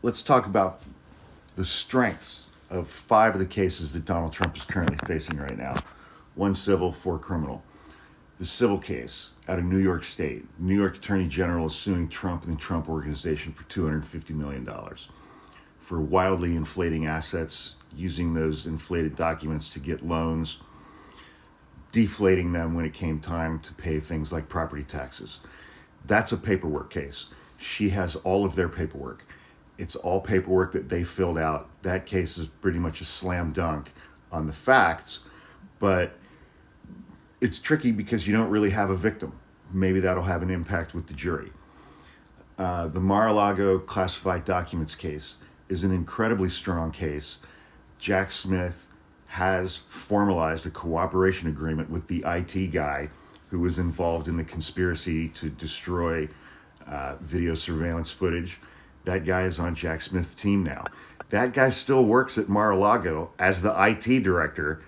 let's talk about the strengths of 5 of the cases that Donald Trump is currently facing right now. 1 civil, 4 criminal. The civil case out of New York State. New York Attorney General is suing Trump and the Trump Organization for $250 million for wildly inflating assets, using those inflated documents to get loans, deflating them when it came time to pay things like property taxes. That's a paperwork case. She has all of their paperwork. It's all paperwork that they filled out. That case is pretty much a slam dunk on the facts, but it's tricky because you don't really have a victim. Maybe that'll have an impact with the jury. The Mar-a-Lago classified documents case is an incredibly strong case. Jack Smith has formalized a cooperation agreement with the IT guy who was involved in the conspiracy to destroy video surveillance footage. That guy is on Jack Smith's team now. That guy still works at Mar-a-Lago as the IT director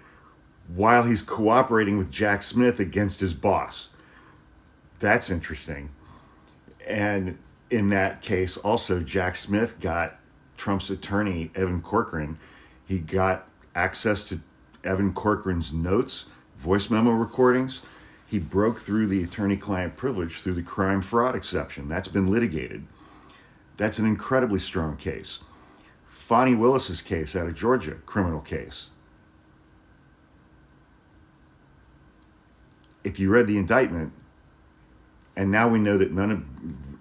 while he's cooperating with Jack Smith against his boss. That's interesting. And in that case, also, Jack Smith got Trump's attorney, Evan Corcoran. He got access to Evan Corcoran's notes, voice memo recordings. He broke through the attorney-client privilege through the crime fraud exception. That's been litigated. That's an incredibly strong case. Fonnie Willis's case out of Georgia, criminal case. If you read the indictment, and now we know that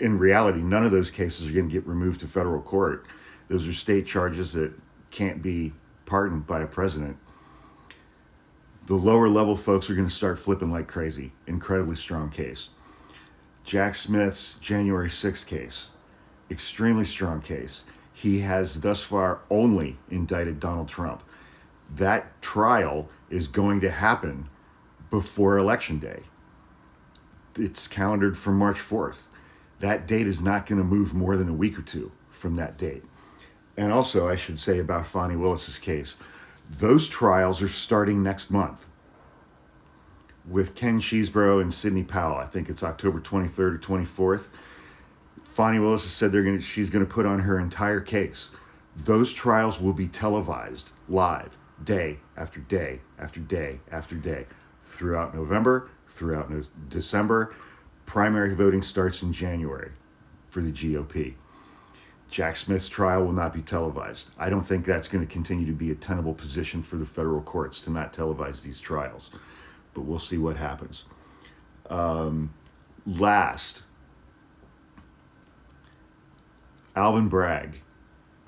in reality, none of those cases are going to get removed to federal court. Those are state charges that can't be pardoned by a president. The lower level folks are going to start flipping like crazy. Incredibly strong case. Jack Smith's January 6th case, extremely strong case. He has thus far only indicted Donald Trump. That trial is going to happen before Election Day. It's calendared for March 4th. That date is not going to move more than a week or two from that date. And also, I should say about Fonnie Willis's case, those trials are starting next month with Ken Cheeseborough and Sidney Powell. I think it's October 23rd or 24th. Fonnie Willis has said she's going to put on her entire case. Those trials will be televised live, day after day after day after day, throughout November, throughout December. Primary voting starts in January for the GOP. Jack Smith's trial will not be televised. I don't think that's going to continue to be a tenable position for the federal courts to not televise these trials, but we'll see what happens. Last, Alvin Bragg,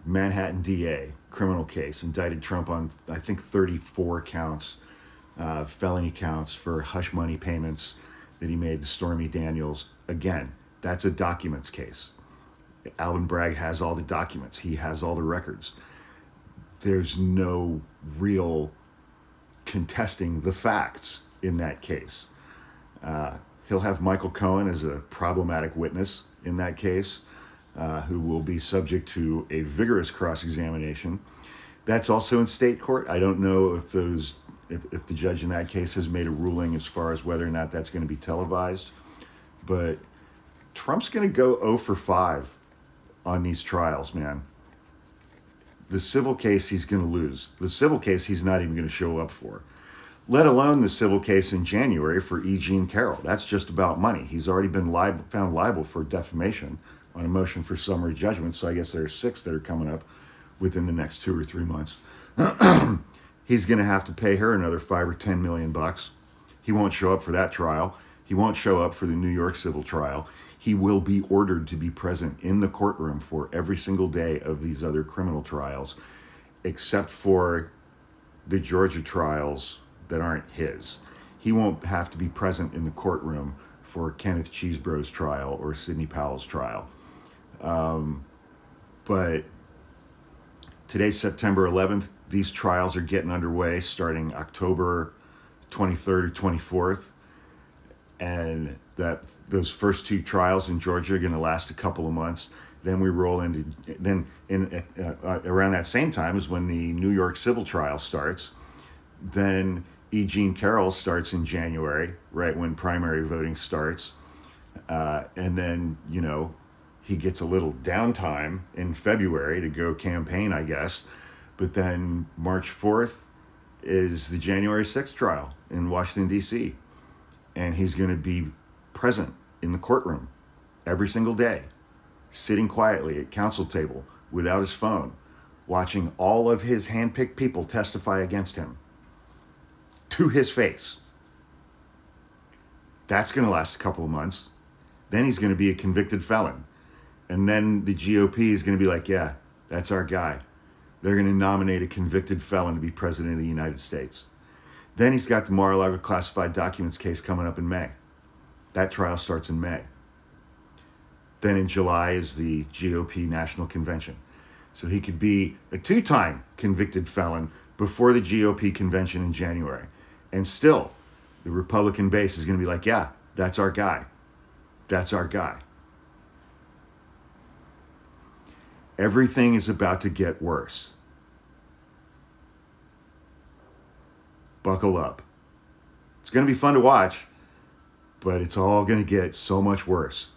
Manhattan DA, criminal case, indicted Trump on, I think, 34 counts, felony counts for hush money payments that he made to Stormy Daniels. Again, that's a documents case. Alvin Bragg has all the documents. He has all the records. There's no real contesting the facts in that case. He'll have Michael Cohen as a problematic witness in that case, who will be subject to a vigorous cross-examination. That's also in state court. I don't know if the judge in that case has made a ruling as far as whether or not that's going to be televised. But Trump's going to go 0 for 5 on these trials, man. The civil case he's going to lose. The civil case he's not even going to show up for, let alone the civil case in January for E. Jean Carroll. That's just about money. He's already been found liable for defamation on a motion for summary judgment, so I guess there are 6 that are coming up within the next 2 or 3 months. He's going to have to pay her another $5 or $10 million. He won't show up for that trial. He won't show up for the New York civil trial. He will be ordered to be present in the courtroom for every single day of these other criminal trials, except for the Georgia trials that aren't his. He won't have to be present in the courtroom for Kenneth Chesebro's trial or Sidney Powell's trial. But today's September 11th. These trials are getting underway starting October 23rd or 24th. And those first 2 trials in Georgia are going to last a couple of months. Then we roll into, around that same time is when the New York civil trial starts. Then E. Jean Carroll starts in January, right when primary voting starts. And then, He gets a little downtime in February to go campaign, I guess. But then March 4th is the January 6th trial in Washington, D.C. And he's going to be present in the courtroom every single day, sitting quietly at counsel table without his phone, watching all of his handpicked people testify against him to his face. That's going to last a couple of months. Then he's going to be a convicted felon. And then the GOP is going to be like, yeah, that's our guy. They're going to nominate a convicted felon to be president of the United States. Then he's got the Mar-a-Lago classified documents case coming up in May. That trial starts in May. Then in July is the GOP National Convention. So he could be a 2-time convicted felon before the GOP convention in January. And still, the Republican base is going to be like, yeah, that's our guy. That's our guy. Everything is about to get worse. Buckle up. It's going to be fun to watch, but it's all going to get so much worse.